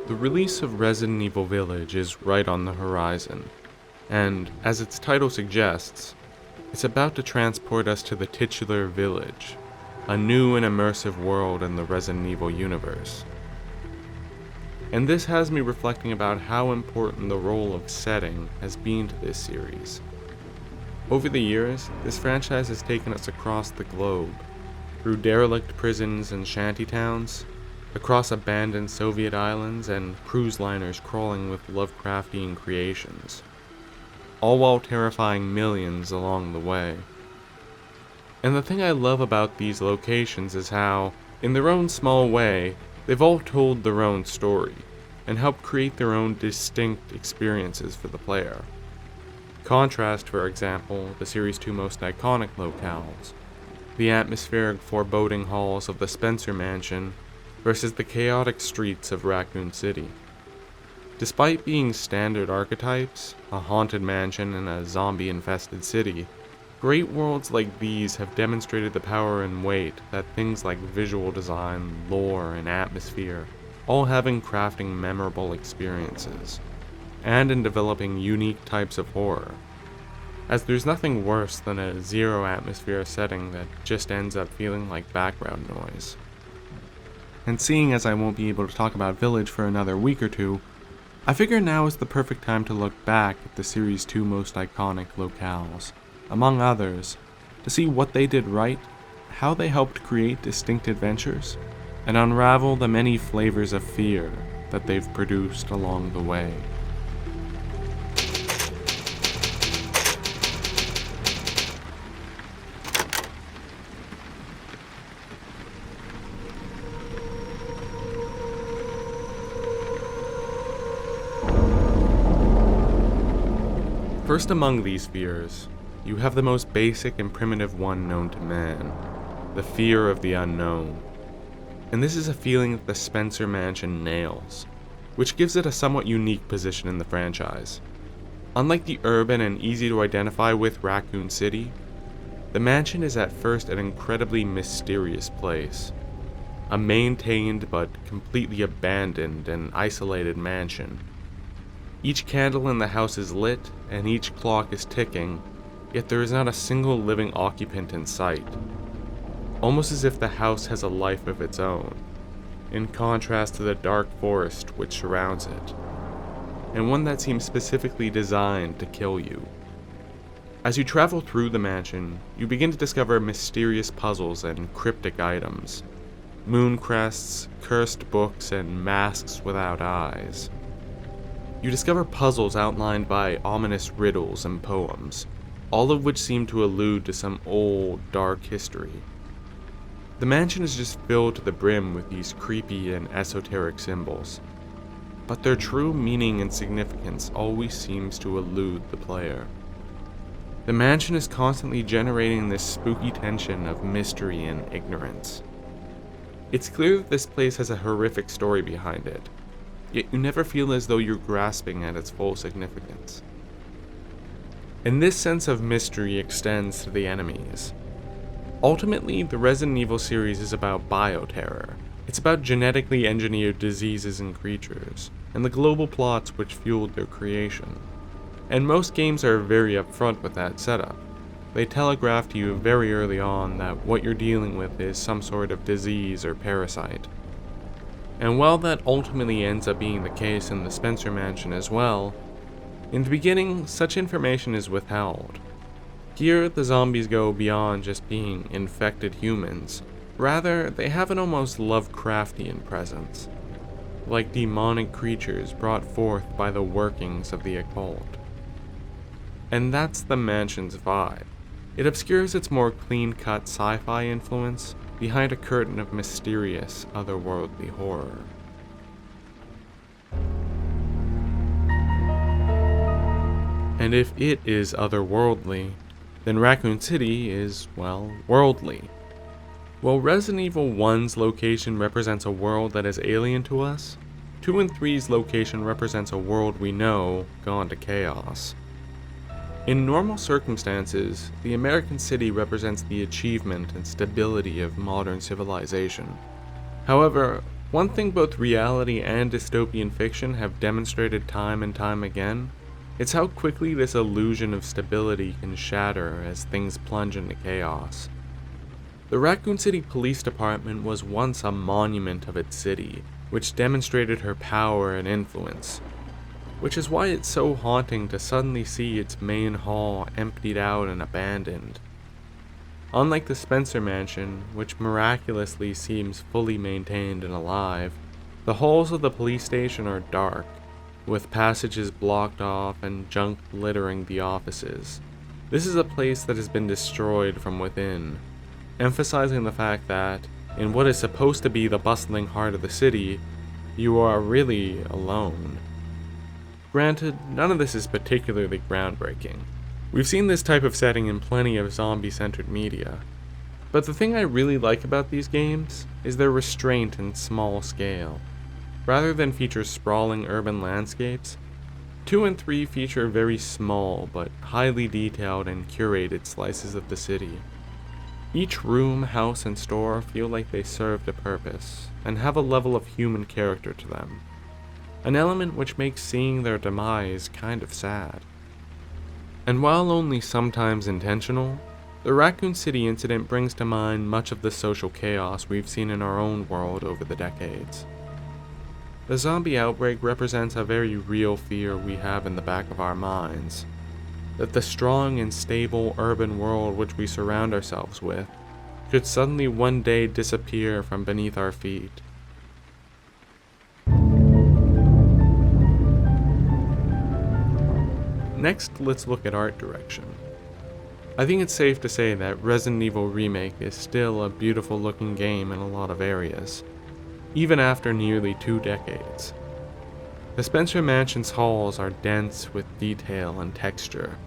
The release of Resident Evil Village is right on the horizon, and, as its title suggests, it's about to transport us to the titular village, a new and immersive world in the Resident Evil universe. And this has me reflecting about how important the role of setting has been to this series. Over the years, this franchise has taken us across the globe, through derelict prisons and shantytowns, across abandoned Soviet islands and cruise liners crawling with Lovecraftian creations, all while terrifying millions along the way. And the thing I love about these locations is how, in their own small way, they've all told their own story, and helped create their own distinct experiences for the player. Contrast, for example, the series' two most iconic locales, the atmospheric foreboding halls of the Spencer Mansion versus the chaotic streets of Raccoon City. Despite being standard archetypes, a haunted mansion and a zombie-infested city, great worlds like these have demonstrated the power and weight that things like visual design, lore, and atmosphere all have in crafting memorable experiences, and in developing unique types of horror, as there's nothing worse than a zero-atmosphere setting that just ends up feeling like background noise. And seeing as I won't be able to talk about Village for another week or two, I figure now is the perfect time to look back at the series' two most iconic locales, among others, to see what they did right, how they helped create distinct adventures, and unravel the many flavors of fear that they've produced along the way. First among these fears, you have the most basic and primitive one known to man, the fear of the unknown. And this is a feeling that the Spencer Mansion nails, which gives it a somewhat unique position in the franchise. Unlike the urban and easy to identify with Raccoon City, the mansion is at first an incredibly mysterious place. A maintained but completely abandoned and isolated mansion. Each candle in the house is lit, and each clock is ticking, yet there is not a single living occupant in sight. Almost as if the house has a life of its own, in contrast to the dark forest which surrounds it, and one that seems specifically designed to kill you. As you travel through the mansion, you begin to discover mysterious puzzles and cryptic items, moon crests, cursed books, and masks without eyes. You discover puzzles outlined by ominous riddles and poems, all of which seem to allude to some old, dark history. The mansion is just filled to the brim with these creepy and esoteric symbols, but their true meaning and significance always seems to elude the player. The mansion is constantly generating this spooky tension of mystery and ignorance. It's clear that this place has a horrific story behind it, yet you never feel as though you're grasping at its full significance. And this sense of mystery extends to the enemies. Ultimately, the Resident Evil series is about bioterror. It's about genetically engineered diseases and creatures, and the global plots which fueled their creation. And most games are very upfront with that setup. They telegraph to you very early on that what you're dealing with is some sort of disease or parasite. And while that ultimately ends up being the case in the Spencer Mansion as well, in the beginning, such information is withheld. Here, the zombies go beyond just being infected humans. Rather, they have an almost Lovecraftian presence, like demonic creatures brought forth by the workings of the occult. And that's the mansion's vibe. It obscures its more clean-cut sci-fi influence behind a curtain of mysterious, otherworldly horror. And if it is otherworldly, then Raccoon City is, well, worldly. While Resident Evil 1's location represents a world that is alien to us, 2 and 3's location represents a world we know gone to chaos. In normal circumstances, the American city represents the achievement and stability of modern civilization. However, One thing both reality and dystopian fiction have demonstrated time and time again, it's how quickly this illusion of stability can shatter as things plunge into chaos. The Raccoon City Police Department was once a monument of its city, which demonstrated her power and influence, which is why it's so haunting to suddenly see its main hall emptied out and abandoned. Unlike the Spencer Mansion, which miraculously seems fully maintained and alive, the halls of the police station are dark, with passages blocked off and junk littering the offices. This is a place that has been destroyed from within, emphasizing the fact that, in what is supposed to be the bustling heart of the city, you are really alone. Granted, none of this is particularly groundbreaking. We've seen this type of setting in plenty of zombie-centered media. But the thing I really like about these games is their restraint and small scale. Rather than feature sprawling urban landscapes, 2 and 3 feature very small but highly detailed and curated slices of the city. Each room, house, and store feel like they served a purpose and have a level of human character to them. An element which makes seeing their demise kind of sad. And while only sometimes intentional, the Raccoon City incident brings to mind much of the social chaos we've seen in our own world over the decades. The zombie outbreak represents a very real fear we have in the back of our minds, that the strong and stable urban world which we surround ourselves with could suddenly one day disappear from beneath our feet. Next, let's look at art direction. I think it's safe to say that Resident Evil Remake is still a beautiful looking game in a lot of areas, even after nearly 2 decades. The Spencer Mansion's halls are dense with detail and texture,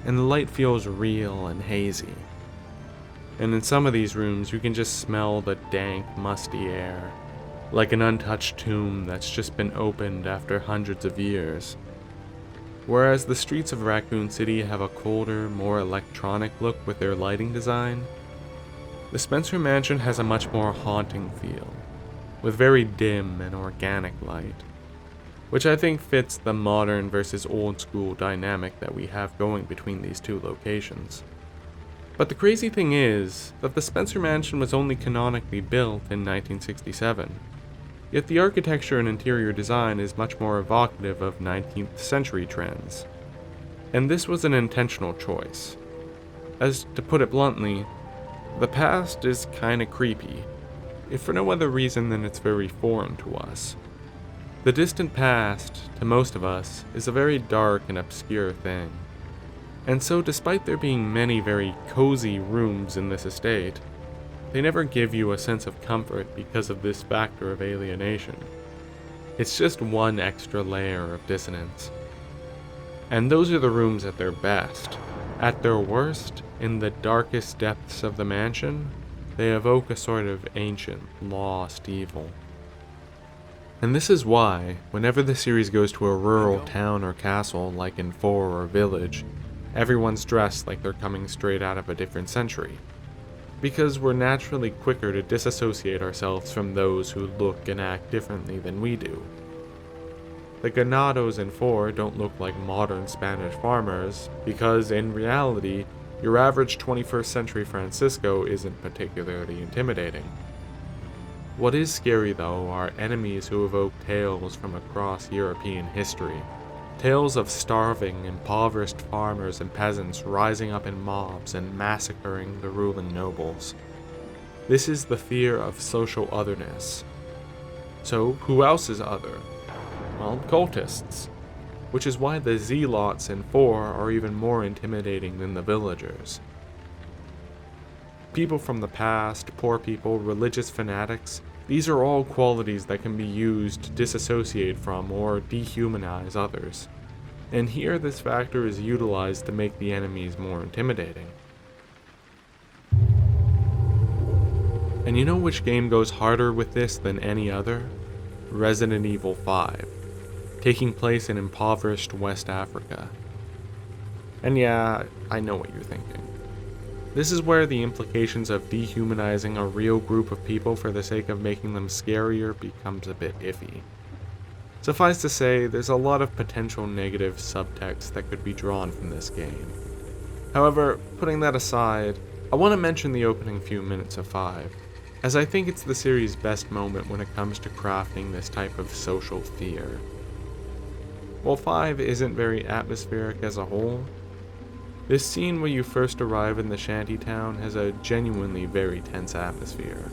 and the light feels real and hazy. And in some of these rooms you can just smell the dank, musty air, like an untouched tomb that's just been opened after hundreds of years. Whereas the streets of Raccoon City have a colder, more electronic look with their lighting design, the Spencer Mansion has a much more haunting feel, with very dim and organic light, which I think fits the modern versus old school dynamic that we have going between these two locations. But the crazy thing is that the Spencer Mansion was only canonically built in 1967. Yet the architecture and interior design is much more evocative of 19th century trends. And this was an intentional choice. As to put it bluntly, the past is kinda creepy, if for no other reason than it's very foreign to us. The distant past, to most of us, is a very dark and obscure thing. And so despite there being many very cozy rooms in this estate, they never give you a sense of comfort because of this factor of alienation. It's just one extra layer of dissonance. And those are the rooms at their best. At their worst, in the darkest depths of the mansion, they evoke a sort of ancient, lost evil. And this is why, whenever the series goes to a rural town or castle like in 4 or Village, everyone's dressed like they're coming straight out of a different century. Because we're naturally quicker to disassociate ourselves from those who look and act differently than we do. The ganados in 4 don't look like modern Spanish farmers, because in reality, your average 21st century Francisco isn't particularly intimidating. What is scary though are enemies who evoke tales from across European history. Tales of starving, impoverished farmers and peasants rising up in mobs and massacring the ruling nobles. This is the fear of social otherness. So, who else is other? Well, cultists. Which is why the zealots in 4 are even more intimidating than the villagers. People from the past, poor people, religious fanatics, these are all qualities that can be used to disassociate from or dehumanize others. And here this factor is utilized to make the enemies more intimidating. And you know which game goes harder with this than any other? Resident Evil 5, taking place in impoverished West Africa. And yeah, I know what you're thinking. This is where the implications of dehumanizing a real group of people for the sake of making them scarier becomes a bit iffy. Suffice to say, there's a lot of potential negative subtext that could be drawn from this game. However, putting that aside, I want to mention the opening few minutes of 5, as I think it's the series' best moment when it comes to crafting this type of social fear. While 5 isn't very atmospheric as a whole, this scene where you first arrive in the shanty town has a genuinely very tense atmosphere.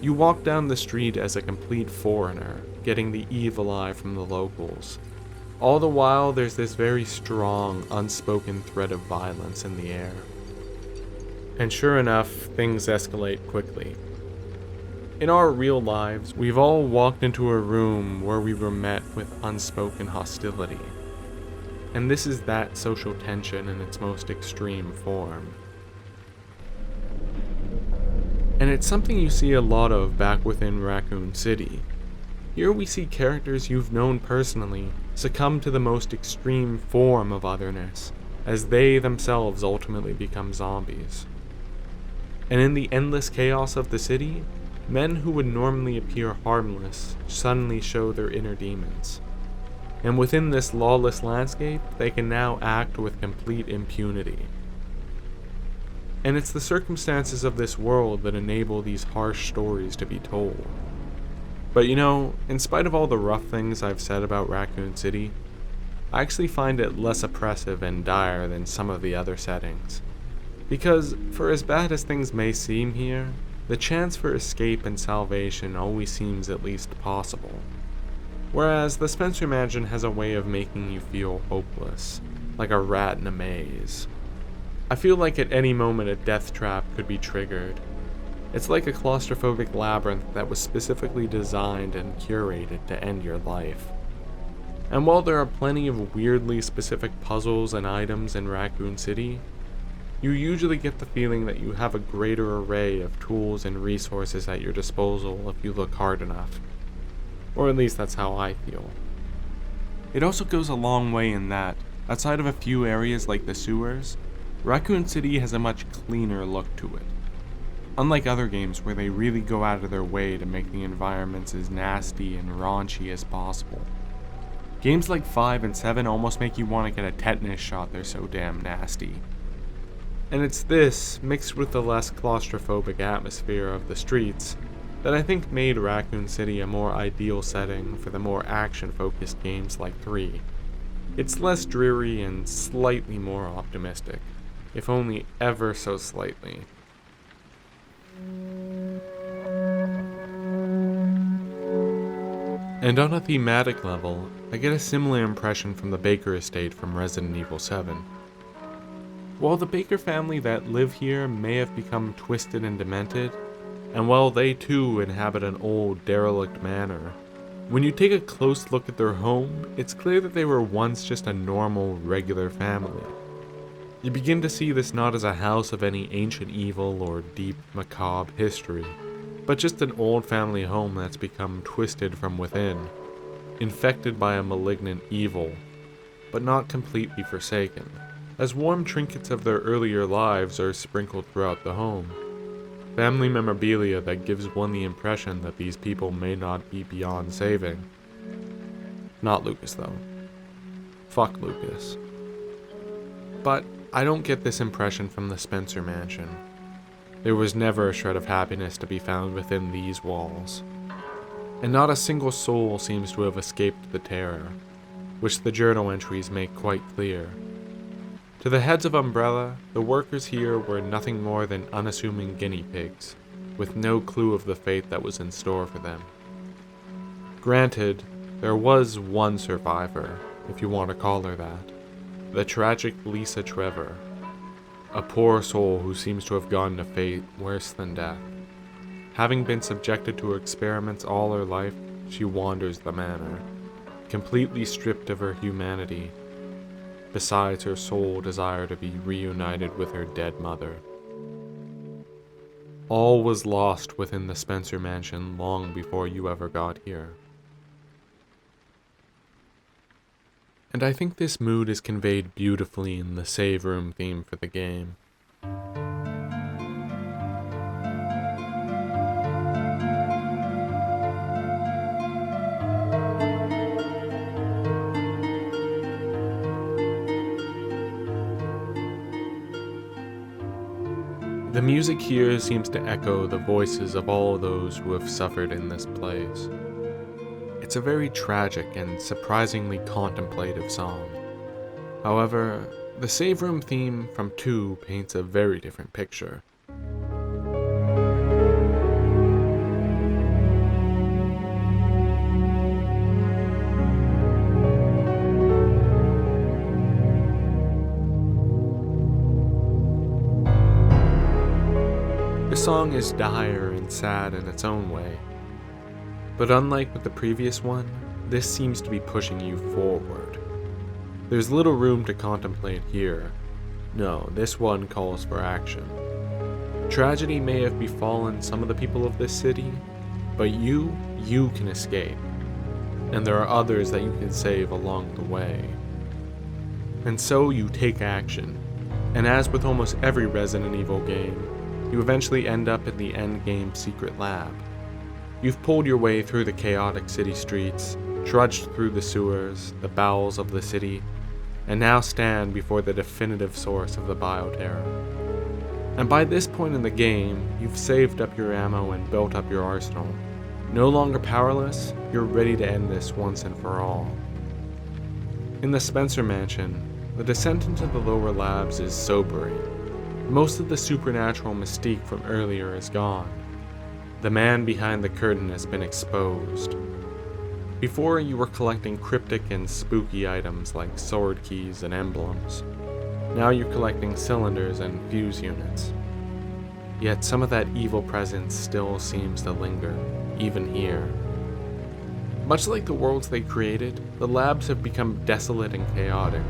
You walk down the street as a complete foreigner, getting the evil eye from the locals. All the while, there's this very strong, unspoken threat of violence in the air. And sure enough, things escalate quickly. In our real lives, we've all walked into a room where we were met with unspoken hostility. And this is that social tension in its most extreme form. And it's something you see a lot of back within Raccoon City. Here we see characters you've known personally succumb to the most extreme form of otherness, as they themselves ultimately become zombies. And in the endless chaos of the city, men who would normally appear harmless suddenly show their inner demons. And within this lawless landscape, they can now act with complete impunity. And it's the circumstances of this world that enable these harsh stories to be told. But you know, in spite of all the rough things I've said about Raccoon City, I actually find it less oppressive and dire than some of the other settings. Because, for as bad as things may seem here, the chance for escape and salvation always seems at least possible. Whereas the Spencer Mansion has a way of making you feel hopeless, like a rat in a maze. I feel like at any moment a death trap could be triggered. It's like a claustrophobic labyrinth that was specifically designed and curated to end your life. And while there are plenty of weirdly specific puzzles and items in Raccoon City, you usually get the feeling that you have a greater array of tools and resources at your disposal if you look hard enough. Or at least that's how I feel. It also goes a long way in that, outside of a few areas like the sewers, Raccoon City has a much cleaner look to it. Unlike other games where they really go out of their way to make the environments as nasty and raunchy as possible. Games like 5 and 7 almost make you want to get a tetanus shot, they're so damn nasty. And it's this, mixed with the less claustrophobic atmosphere of the streets, that I think made Raccoon City a more ideal setting for the more action-focused games like 3. It's less dreary and slightly more optimistic, if only ever so slightly. And on a thematic level, I get a similar impression from the Baker estate from Resident Evil 7. While the Baker family that live here may have become twisted and demented, and while they too inhabit an old, derelict manor, when you take a close look at their home, it's clear that they were once just a normal, regular family. You begin to see this not as a house of any ancient evil or deep, macabre history, but just an old family home that's become twisted from within, infected by a malignant evil, but not completely forsaken, as warm trinkets of their earlier lives are sprinkled throughout the home. Family memorabilia that gives one the impression that these people may not be beyond saving. Not Lucas, though. Fuck Lucas. But I don't get this impression from the Spencer Mansion. There was never a shred of happiness to be found within these walls. And not a single soul seems to have escaped the terror, which the journal entries make quite clear. To the heads of Umbrella, the workers here were nothing more than unassuming guinea pigs, with no clue of the fate that was in store for them. Granted, there was one survivor, if you want to call her that, the tragic Lisa Trevor, a poor soul who seems to have gone to fate worse than death. Having been subjected to experiments all her life, she wanders the manor, completely stripped of her humanity, besides her sole desire to be reunited with her dead mother. All was lost within the Spencer Mansion long before you ever got here. And I think this mood is conveyed beautifully in the save room theme for the game. The music here seems to echo the voices of all those who have suffered in this place. It's a very tragic and surprisingly contemplative song. However, the Save Room theme from 2 paints a very different picture. The song is dire and sad in its own way, but unlike with the previous one, this seems to be pushing you forward. There's little room to contemplate here. No, this one calls for action. Tragedy may have befallen some of the people of this city, but you can escape. And there are others that you can save along the way. And so you take action, and as with almost every Resident Evil game, you eventually end up in the endgame secret lab. You've pulled your way through the chaotic city streets, trudged through the sewers, the bowels of the city, and now stand before the definitive source of the bioterror. And by this point in the game, you've saved up your ammo and built up your arsenal. No longer powerless, you're ready to end this once and for all. In the Spencer Mansion, the descent into the lower labs is sobering. Most of the supernatural mystique from earlier is gone. The man behind the curtain has been exposed. Before, you were collecting cryptic and spooky items like sword keys and emblems. Now you're collecting cylinders and fuse units. Yet some of that evil presence still seems to linger, even here. Much like the worlds they created, the labs have become desolate and chaotic.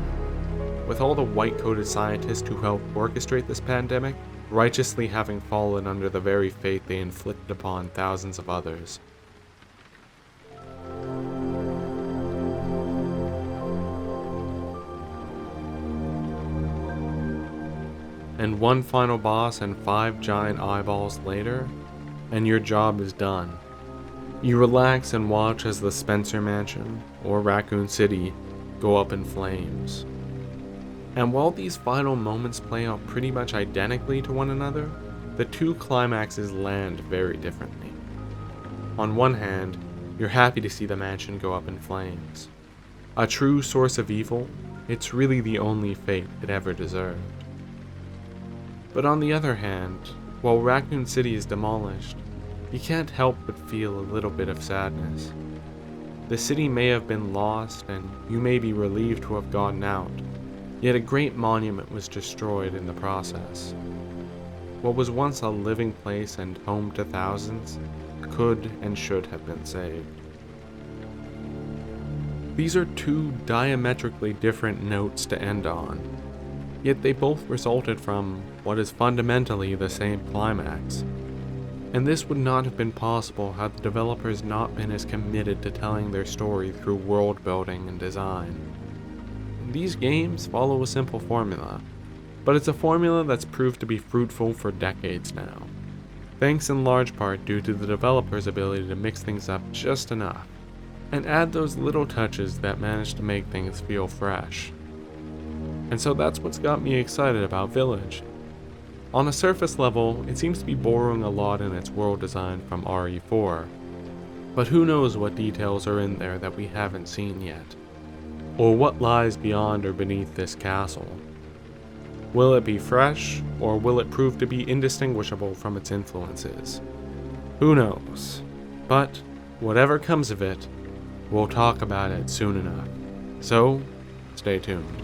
With all the white-coated scientists who helped orchestrate this pandemic, righteously having fallen under the very fate they inflicted upon thousands of others. And one final boss and 5 giant eyeballs later, and your job is done. You relax and watch as the Spencer Mansion, or Raccoon City, go up in flames. And while these final moments play out pretty much identically to one another, the 2 climaxes land very differently. On one hand, you're happy to see the mansion go up in flames. A true source of evil, it's really the only fate it ever deserved. But on the other hand, while Raccoon City is demolished, you can't help but feel a little bit of sadness. The city may have been lost, and you may be relieved to have gotten out, yet a great monument was destroyed in the process. What was once a living place and home to thousands could and should have been saved. These are 2 diametrically different notes to end on, yet they both resulted from what is fundamentally the same climax. And this would not have been possible had the developers not been as committed to telling their story through world building and design. These games follow a simple formula, but it's a formula that's proved to be fruitful for decades now, thanks in large part due to the developers' ability to mix things up just enough, and add those little touches that manage to make things feel fresh. And so that's what's got me excited about Village. On a surface level, it seems to be borrowing a lot in its world design from RE4, but who knows what details are in there that we haven't seen yet. Or what lies beyond or beneath this castle. Will it be fresh, or will it prove to be indistinguishable from its influences? Who knows? But, whatever comes of it, we'll talk about it soon enough. So, stay tuned.